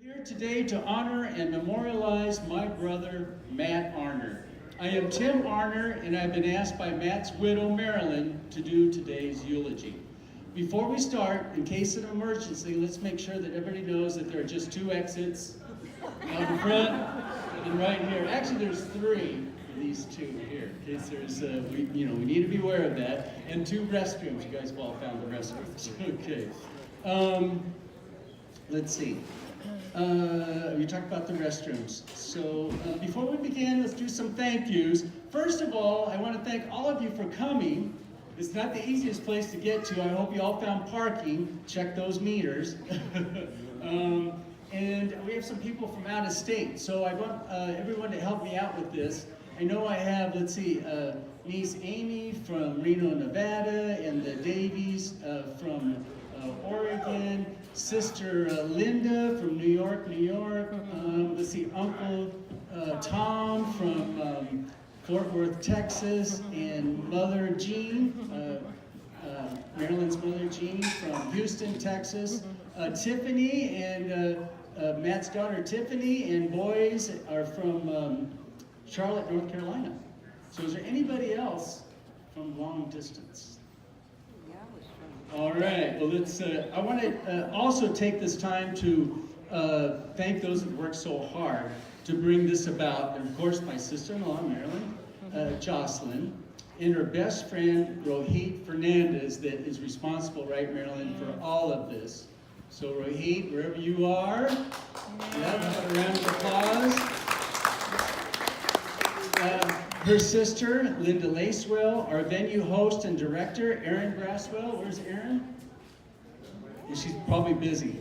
Here today to honor and memorialize my brother, Matt Arner. I am Tim Arner, and I've been asked by Matt's widow, Marilyn, to do today's eulogy. Before we start, in case of emergency, let's make sure that everybody knows that there are just two exits out in front and right here. Actually, there's three for these two here, in case there's, we need to be aware of that. And two restrooms. You guys have all found the restrooms. Okay. Let's see. We talked about the restrooms. So before we begin, let's do some thank yous. First of all, I want to thank all of you for coming. It's not the easiest place to get to. I hope you all found parking. Check those meters. And we have some people from out of state. So I want everyone to help me out with this. I know I have, let's see, niece Amy from Reno, Nevada, and the Davies from Oregon, sister Linda from New York, New York. Let's see, Uncle Tom from Fort Worth, Texas, and Mother Jean, Marilyn's mother Jean from Houston, Texas. Tiffany and Matt's daughter Tiffany and boys are from Charlotte, North Carolina. So is there anybody else from long distance? All right, well, I want to also take this time to thank those that worked so hard to bring this about. And of course, my sister-in-law, Marilyn Joslyn, and her best friend, Rohit Fernandez, that is responsible, right, Marilyn, for all of this. So Rohit, wherever you are, a round of applause. Her sister, Linda Lacewell, our venue host and director, Erin Braswell. Where's Erin? She's probably busy.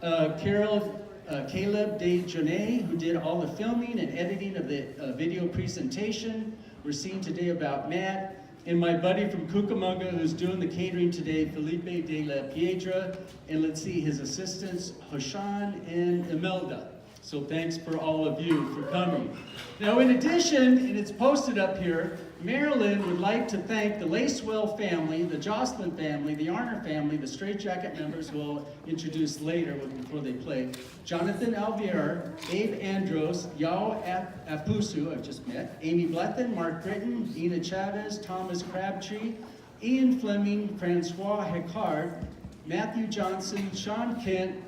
Caleb DeJournay, who did all the filming and editing of the video presentation we're seeing today about Matt. And my buddy from Cucamonga, who's doing the catering today, Felipe de la Piedra. And let's see, his assistants, Hoshan and Imelda. So thanks for all of you for coming. Now, in addition, and it's posted up here, Marilyn would like to thank the Lacewell family, the Joslyn family, the Arner family, the Straight Jackitt members who I'll introduce later before they play, Jonathan Alvier, Abe Andros, Yao Apusu, I've just met, Amy Blethen, Mark Britton, Ina Chavez, Thomas Crabtree, Ian Fleming, Francois Hector, Matthew Johnson, Sean Kent,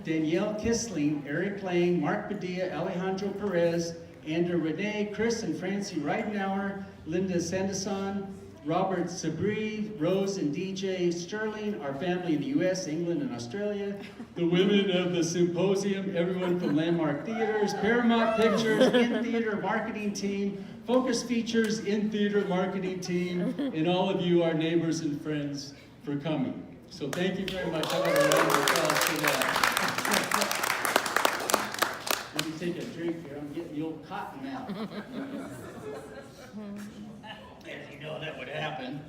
Danielle Kissling, Eric Lang, Mark Padilla, Alejandro Perez, Andrew Renee, Chris and Francie Reidenauer, Linda Sanderson, Robert Sabri, Rose and DJ Sterling, our family in the U.S., England, and Australia, the women of the symposium, everyone from Landmark Theaters, Paramount Pictures, In-Theater Marketing Team, Focus Features, In-Theater Marketing Team, and all of you, our neighbors and friends, for coming. So thank you very much. I want to round of applause for that. Let me take a drink here. I'm getting the old cotton mouth. As you know, that would happen.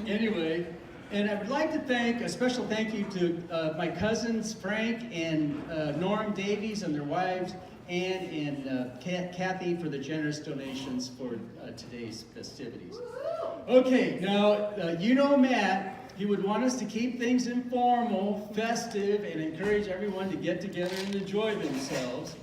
Anyway, and I would like to thank, a special thank you to my cousins, Frank and Norm Davies and their wives, Ann and Kathy for the generous donations for today's festivities. Okay, now, you know Matt. He would want us to keep things informal, festive, and encourage everyone to get together and enjoy themselves.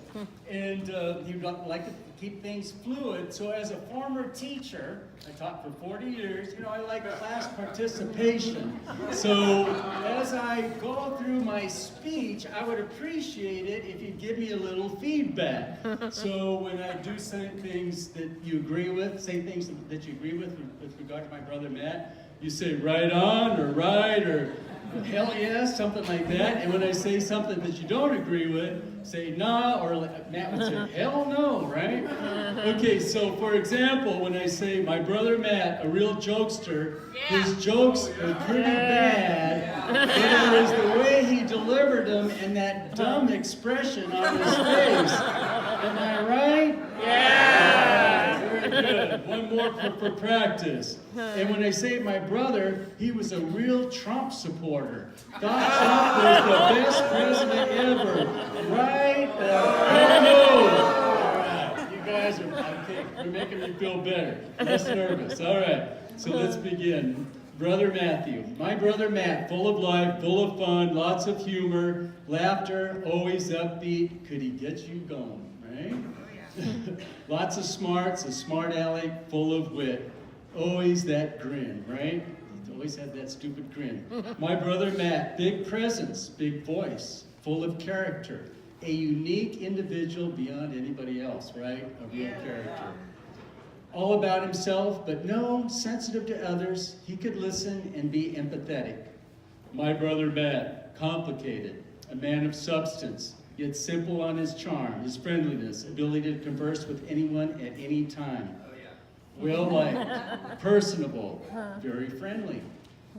And he would like to keep things fluid. So as a former teacher, I taught for 40 years, I like class participation. So as I go through my speech, I would appreciate it if you'd give me a little feedback. So when I do say things that you agree with, with regard to my brother Matt, you say right on, or right, or hell yes, something like that. And when I say something that you don't agree with, say nah, or Matt would say hell no, right? Okay, so for example, when I say my brother Matt, a real jokester, his jokes are pretty bad, but it was the way he delivered them and that dumb expression on his face. Am I right? Yeah! Very good. One more for practice. And when I say my brother, he was a real Trump supporter. Thought Trump was the best president ever. Right? No. All right. You guys are, okay, you're making me feel better. Less nervous. All right. So let's begin. Brother Matthew. My brother Matt, full of life, full of fun, lots of humor, laughter, always upbeat. Could he get you going, right? Lots of smarts, a smart aleck, full of wit. Always that grin, right? He always had that stupid grin. My brother Matt, big presence, big voice, full of character. A unique individual beyond anybody else, right? A real character. All about himself, but no, sensitive to others. He could listen and be empathetic. My brother Matt, complicated, a man of substance, yet simple on his charm, his friendliness, ability to converse with anyone at any time. Well-liked, personable, very friendly.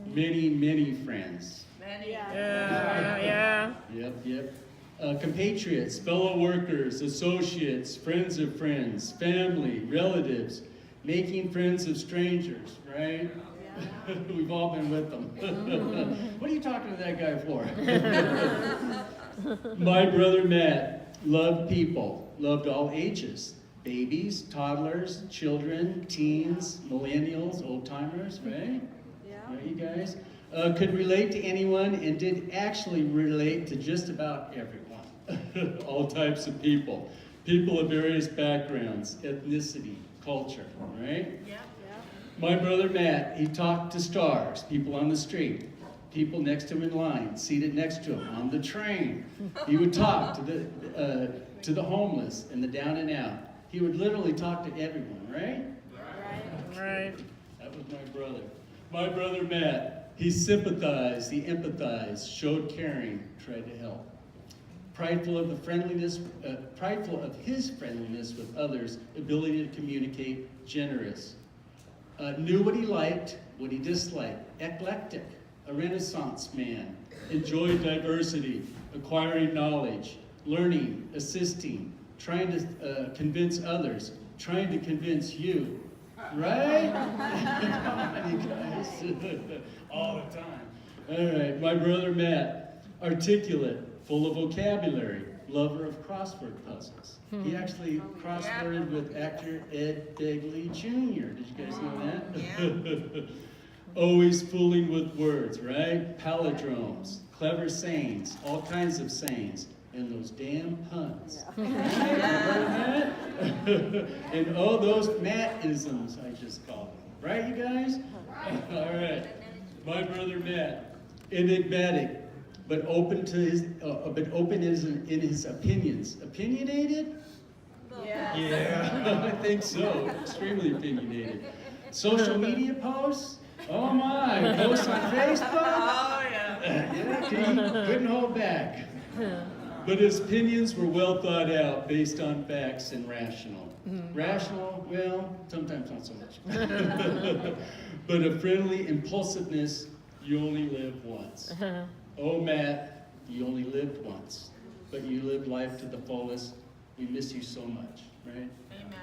Many, many friends. Many. Yeah. Yep. Compatriots, fellow workers, associates, friends of friends, family, relatives, making friends of strangers, right? Yeah. We've all been with them. What are you talking to that guy for? My brother Matt loved people, loved all ages. Babies, toddlers, children, teens, millennials, old-timers, right? Yeah. Right, you guys? Could relate to anyone and did actually relate to just about everyone. All types of people. People of various backgrounds, ethnicity, culture, right? Yeah. My brother Matt, he talked to stars, people on the street, people next to him in line, seated next to him on the train. He would talk to the homeless and the down and out. He would literally talk to everyone, right? Right. That was my brother. My brother Matt, he sympathized, he empathized, showed caring, tried to help. Prideful of his friendliness with others, ability to communicate, generous. Knew what he liked, what he disliked, eclectic, a Renaissance man, enjoyed diversity, acquiring knowledge, learning, assisting, trying to convince others, trying to convince you, right? Come on, you guys. All the time. All right, my brother Matt, articulate, full of vocabulary, lover of crossword puzzles. He actually crossworded with actor Ed Begley Jr. Did you guys know that? Yeah. Always fooling with words, right? Palindromes, clever sayings, all kinds of sayings, and those damn puns. Yeah. Right? And all those Matt-isms, I just call them. Right, you guys? All right. My brother Matt, enigmatic, but open to his, in his opinions. Opinionated? Yeah, I think so. Extremely opinionated. Social media posts? Oh my, posts on Facebook? Oh yeah. Couldn't hold back. But his opinions were well thought out, based on facts and rational. Rational, well, sometimes not so much. But a friendly impulsiveness, you only live once. Oh, Matt, you only lived once, but you lived life to the fullest. We miss you so much, right? Amen.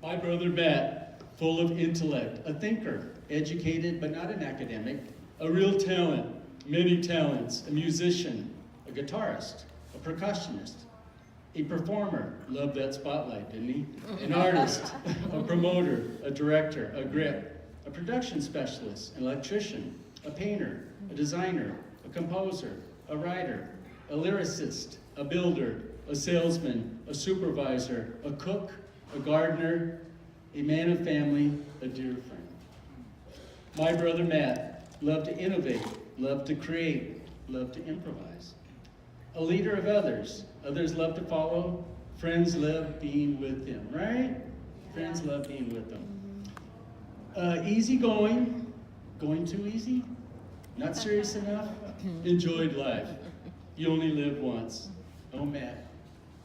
My brother Matt, full of intellect, a thinker, educated but not an academic, a real talent, many talents, a musician, a guitarist, a percussionist, a performer, loved that spotlight, didn't he? An artist, a promoter, a director, a grip, a production specialist, an electrician, a painter, a designer, a composer, a writer, a lyricist, a builder, a salesman, a supervisor, a cook, a gardener, a man of family, a dear friend. My brother Matt loved to innovate, loved to create, loved to improvise. A leader of others. Others love to follow. Friends love being with him, right? Friends love being with them. Easygoing, going too easy? Not serious enough? Enjoyed life. You only live once. Oh, Matt,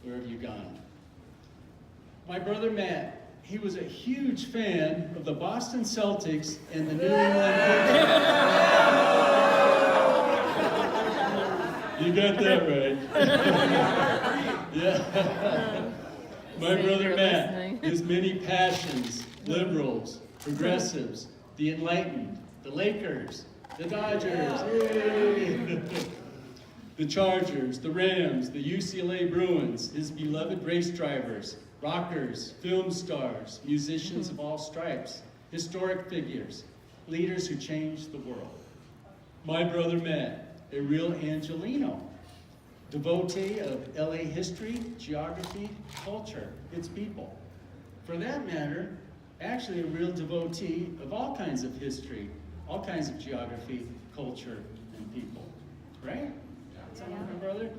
where have you gone? My brother Matt, he was a huge fan of the Boston Celtics and the New England Patriots. You got that right. Yeah. My brother Matt, his many passions, liberals, progressives, the enlightened, the Lakers, the Dodgers, the Chargers, the Rams, the UCLA Bruins, his beloved race drivers, rockers, film stars, musicians of all stripes, historic figures, leaders who changed the world. My brother Matt, a real Angelino, devotee of LA history, geography, culture, its people. For that matter, actually a real devotee of all kinds of history, all kinds of geography, culture, and people. Right? Sound like my brother?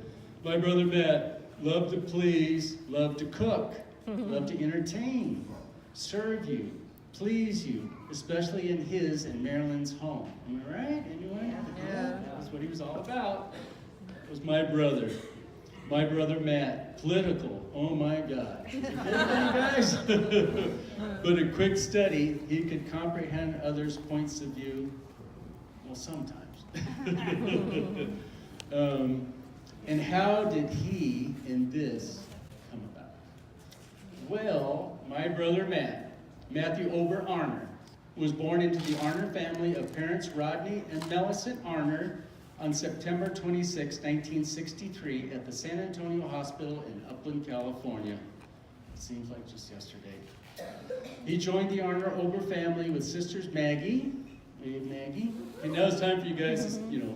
My brother Matt loved to please, loved to cook, loved to entertain, serve you, please you, especially in his and Marilyn's home. Am I right? Anyone? Yeah. That was what he was all about. That was my brother. My brother Matt, political, oh my God. Good thing, guys. But a quick study, he could comprehend others' points of view, well, sometimes. And how did he and this come about? Well, my brother Matt, Matthew Ober Arner, was born into the Arner family of parents Rodney and Millicent Arner on September 26, 1963 at the San Antonio Hospital in Upland, California. It seems like just yesterday. He joined the Arner Ober family with sisters Maggie, wave Maggie, and now it's time for you guys to,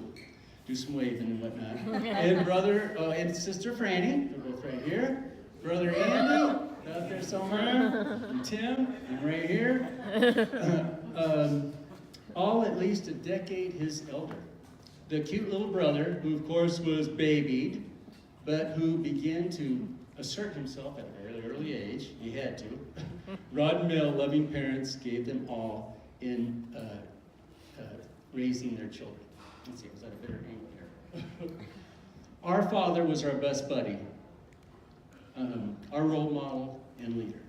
do some waving and whatnot. And brother, and sister Franny, they're both right here. Brother Andy, out there somewhere. And Tim, I'm right here. All at least a decade his elder. The cute little brother, who of course was babied, but who began to assert himself at a very early age. He had to. Rod and Mel, loving parents, gave them all in raising their children. Let's see, was that a better angle here? Our father was our best buddy, our role model and leader.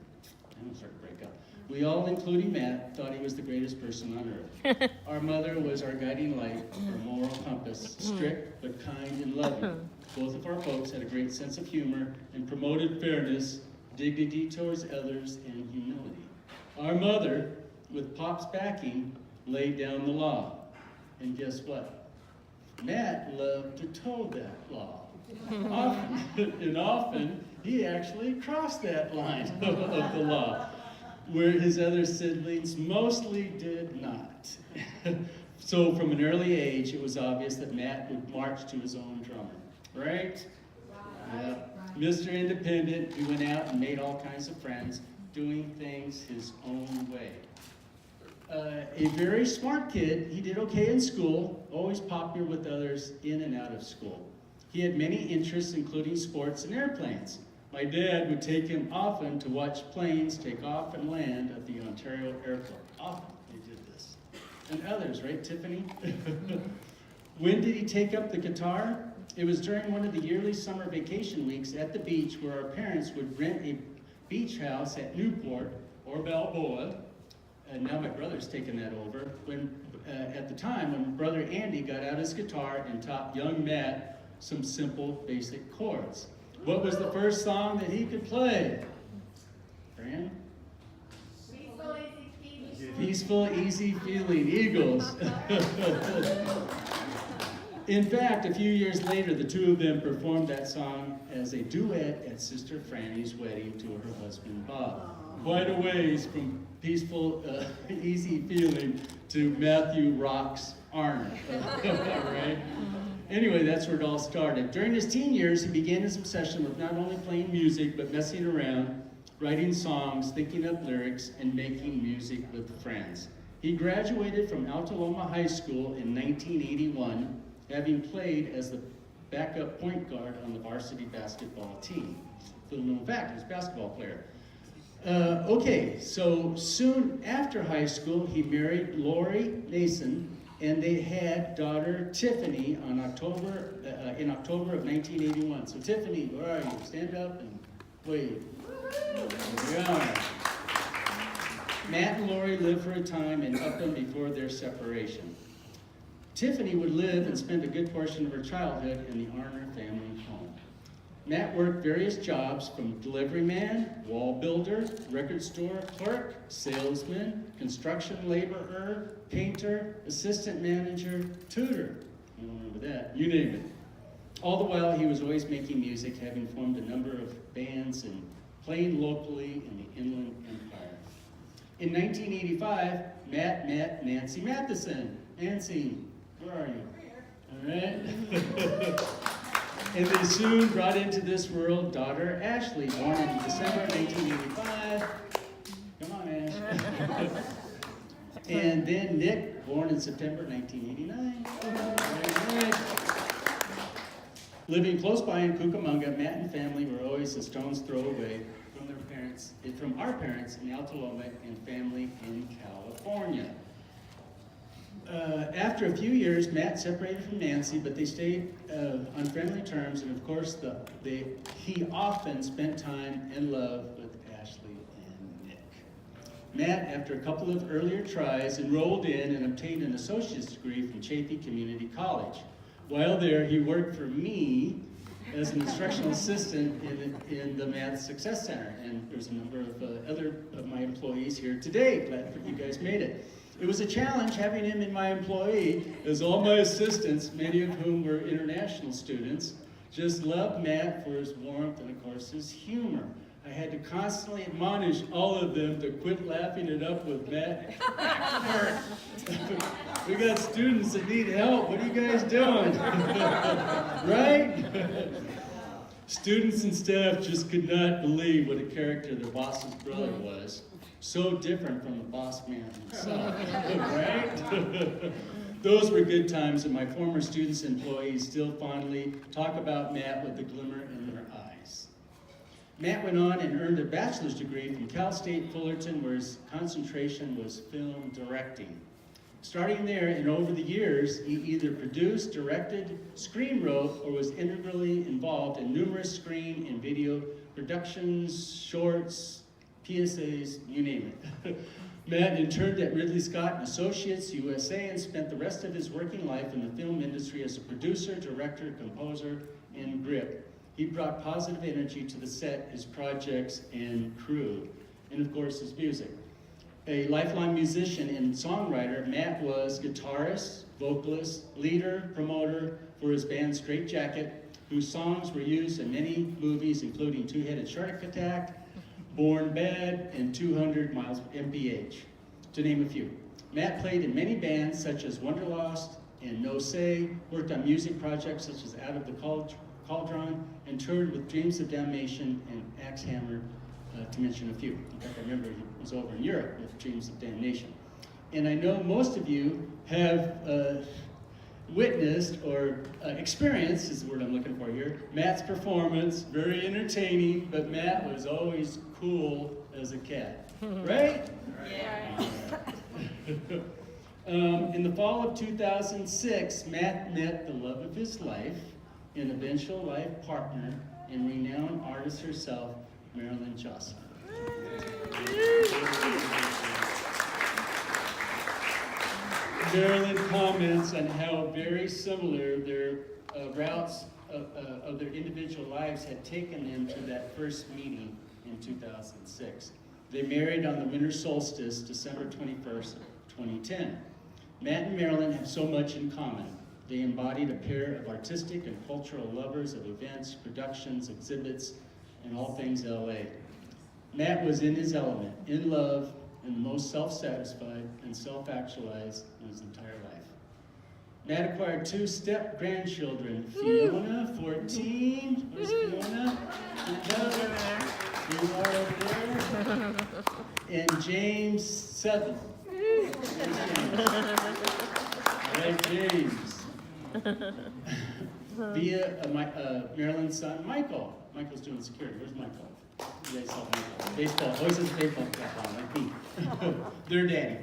I'm gonna start to break up. We all, including Matt, thought he was the greatest person on earth. Our mother was our guiding light, our moral compass, strict but kind and loving. Both of our folks had a great sense of humor and promoted fairness, dignity towards others, and humility. Our mother, with Pop's backing, laid down the law. And guess what? Matt loved to toe that law. Often, he actually crossed that line of the law, where his other siblings mostly did not. So from an early age, it was obvious that Matt would march to his own drummer, right? Yeah. Mr. Independent, he went out and made all kinds of friends, doing things his own way. A very smart kid, he did okay in school, always popular with others in and out of school. He had many interests, including sports and airplanes. My dad would take him often to watch planes take off and land at the Ontario airport. Often they did this. And others, right, Tiffany? When did he take up the guitar? It was during one of the yearly summer vacation weeks at the beach where our parents would rent a beach house at Newport or Balboa. And now my brother's taken that over. At the time, when brother Andy got out his guitar and taught young Matt some simple, basic chords. What was the first song that he could play? Fran? Peaceful, Easy Feeling, Eagles. In fact, a few years later, the two of them performed that song as a duet at Sister Franny's wedding to her husband, Bob. Quite a ways from Peaceful, Easy Feeling to Matthew Roxx Arner, right? Anyway, that's where it all started. During his teen years, he began his obsession with not only playing music, but messing around, writing songs, thinking up lyrics, and making music with friends. He graduated from Altaloma High School in 1981, having played as the backup point guard on the varsity basketball team. Little known fact, he was a basketball player. Okay, so soon after high school, he married Lori Nason, and they had daughter Tiffany in October of 1981. So Tiffany, where are you? Stand up and wave. There we are. Matt and Lori lived for a time in Upland before their separation. Tiffany would live and spend a good portion of her childhood in the Arner family home. Matt worked various jobs from delivery man, wall builder, record store clerk, salesman, construction laborer, painter, assistant manager, tutor. You don't remember that, you name it. All the while, he was always making music, having formed a number of bands and playing locally in the Inland Empire. In 1985, Matt met Nancy Matheson. Nancy, where are you? All right. And they soon brought into this world daughter Ashley, born in December 1985. Come on, Ash. And then Nick, born in September 1989. Right. Living close by in Cucamonga, Matt and family were always a stone's throw away from our parents in Alta Loma and family in California. After a few years, Matt separated from Nancy, but they stayed on friendly terms, and of course, he often spent time and love with Ashley and Nick. Matt, after a couple of earlier tries, enrolled in and obtained an associate's degree from Chaffee Community College. While there, he worked for me as an instructional assistant in the Math Success Center, and there's a number of other of my employees here today. Glad that you guys made it. It was a challenge having him in my employee, as all my assistants, many of whom were international students, just loved Matt for his warmth and, of course, his humor. I had to constantly admonish all of them to quit laughing it up with Matt. We got students that need help. What are you guys doing? Right? Students and staff just could not believe what a character their boss's brother was. So different from the boss man himself, right? Those were good times, and my former students and employees still fondly talk about Matt with a glimmer in their eyes. Matt went on and earned a bachelor's degree from Cal State Fullerton, where his concentration was film directing. Starting there, and over the years, he either produced, directed, screenwrote, or was integrally involved in numerous screen and video productions, shorts, PSAs, you name it. Matt interned at Ridley Scott and Associates USA and spent the rest of his working life in the film industry as a producer, director, composer, and grip. He brought positive energy to the set, his projects, and crew, and of course his music. A lifelong musician and songwriter, Matt was guitarist, vocalist, leader, promoter for his band Straight Jackitt, whose songs were used in many movies, including Two-Headed Shark Attack, Born Bad, and 200 Miles MPH, to name a few. Matt played in many bands such as Wonderlost and No Say, worked on music projects such as Out of the Cauldron, and toured with Dreams of Damnation and Axe Hammer, to mention a few. In fact, I remember he was over in Europe with Dreams of Damnation. And I know most of you have witnessed or experienced, is the word I'm looking for here, Matt's performance. Very entertaining, but Matt was always cool as a cat, right? Yeah. In the fall of 2006, Matt met the love of his life, an eventual life partner, and renowned artist herself, Marilyn Joslyn. Marilyn comments on how very similar their routes of their individual lives had taken them to that first meeting in 2006. They married on the winter solstice, December 21st, 2010. Matt and Marilyn have so much in common. They embodied a pair of artistic and cultural lovers of events, productions, exhibits, and all things LA. Matt was in his element, in love, and the most self-satisfied and self-actualized in his entire life. Matt acquired 2 step-grandchildren, Fiona, 14, where's Fiona? You are over there. And James, 7. Right, James. Via Marilyn's son, Michael. Michael's doing security. Where's Michael? You guys saw Michael. Baseball. Always has a baseball cap on, like me. Their daddy.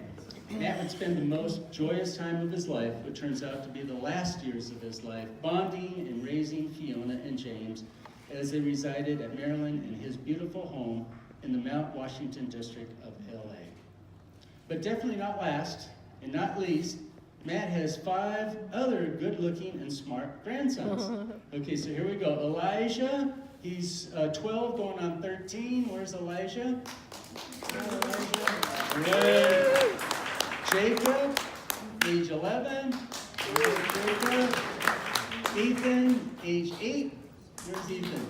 Matt would spend the most joyous time of his life, which turns out to be the last years of his life, bonding and raising Fiona and James as they resided at Marilyn in his beautiful home in the Mount Washington district of LA. But definitely not last, and not least, Matt has 5 other good-looking and smart grandsons. Okay, so here we go. Elijah, he's 12 going on 13. Where's Elijah? Right. Jacob, age 11. Where's Jacob? Ethan, age 8. Where's Ethan?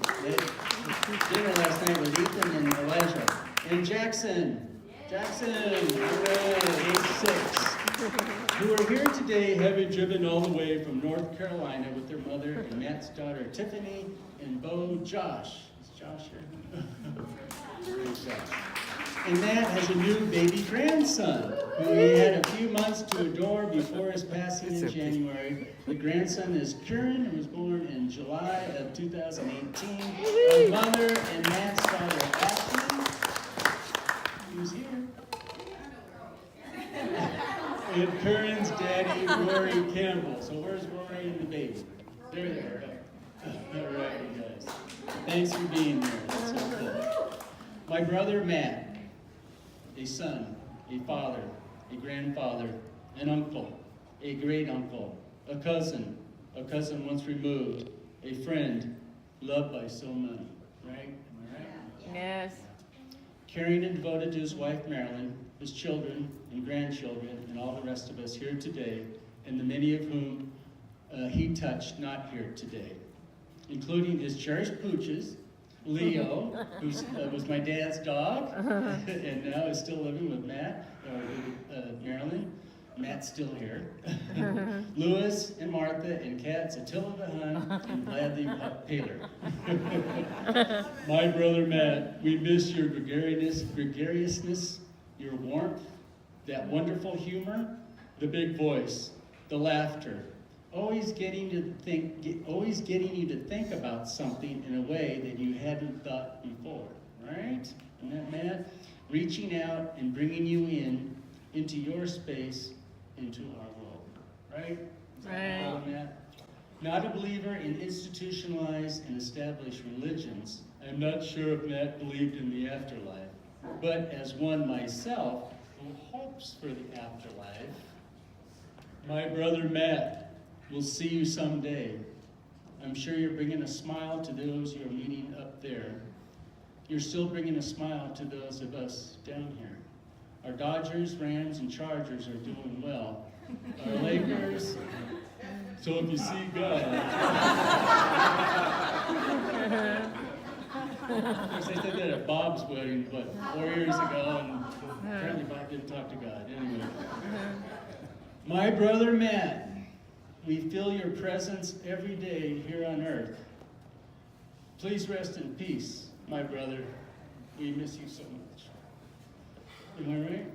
Dinner last night with Ethan and Elijah. And Jackson. Jackson, all right, age 6. Who are here today, having driven all the way from North Carolina with their mother and Matt's daughter Tiffany and beau Josh. Is Josh here? There's Josh. And Matt has a new baby grandson who he had a few months to adore before his passing in January. The grandson is Kieran, who was born in July of 2018. Our mother and Matt's daughter Ashley, who's here. And Kieran's daddy, Rory Campbell. So where's Rory and the baby? There they are. All right, you guys. Thanks for being there. That's so cool. My brother Matt. A son, a father, a grandfather, an uncle, a great uncle, a cousin once removed, a friend, loved by so many. Right? Am I right? Yes. Caring and devoted to his wife Marilyn, his children and grandchildren, and all the rest of us here today, and the many of whom he touched not here today, including his cherished pooches, Leo, who was my dad's dog, and now is still living with Matt, Marilyn. Matt's still here. Louis and Martha and cats Attila the Hun and Gladly Paler. My brother Matt, we miss your gregariousness, your warmth, that wonderful humor, the big voice, the laughter. Always getting you to think about something in a way that you hadn't thought before, right? Isn't that mad? Reaching out and bringing you into your space, into our world, right? Right. Matt? Not a believer in institutionalized and established religions. I'm not sure if Matt believed in the afterlife, but as one myself who hopes for the afterlife, my brother Matt, we'll see you someday. I'm sure you're bringing a smile to those you're meeting up there. You're still bringing a smile to those of us down here. Our Dodgers, Rams, and Chargers are doing well. Our Lakers, so if you see God. Of course, they did that at Bob's wedding, 4 years ago, and apparently Bob didn't talk to God. Anyway. My brother Matt, we feel your presence every day here on earth. Please rest in peace, my brother. We miss you so much. Am I right?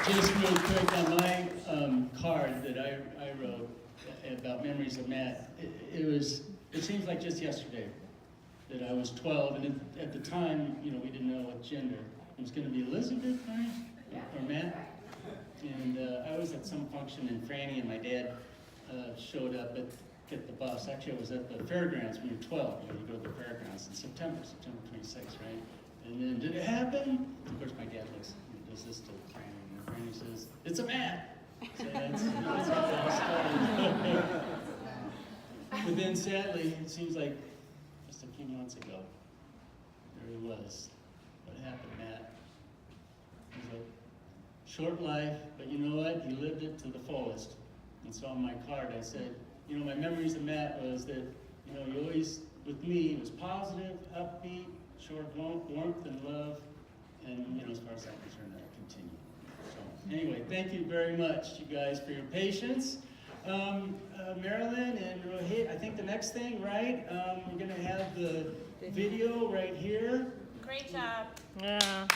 Just real quick on my card that I wrote about memories of Matt, it seems like just yesterday that I was 12, and at the time, we didn't know what gender. It was going to be Elizabeth, right? Or Matt. And I was at some function, and Franny and my dad showed up at the bus. Actually, I was at the fairgrounds when you're 12. You go to the fairgrounds in September 26th, right? And then, did it happen? Of course, my dad does this to Franny, and Franny says, "It's a Matt." So that's how it all started. But then, sadly, it seems like just a few months ago, there he was. What happened, Matt? It was a short life, but you know what? He lived it to the fullest. And so on my card, I said, my memories of Matt was that, he always, with me, he was positive, upbeat, showed warmth and love, and, as far as I'm concerned, that'll continue. So, anyway, thank you very much, you guys, for your patience. Marilyn and Rohit, I think the next thing, right? We're going to have the video right here. Great job. Yeah.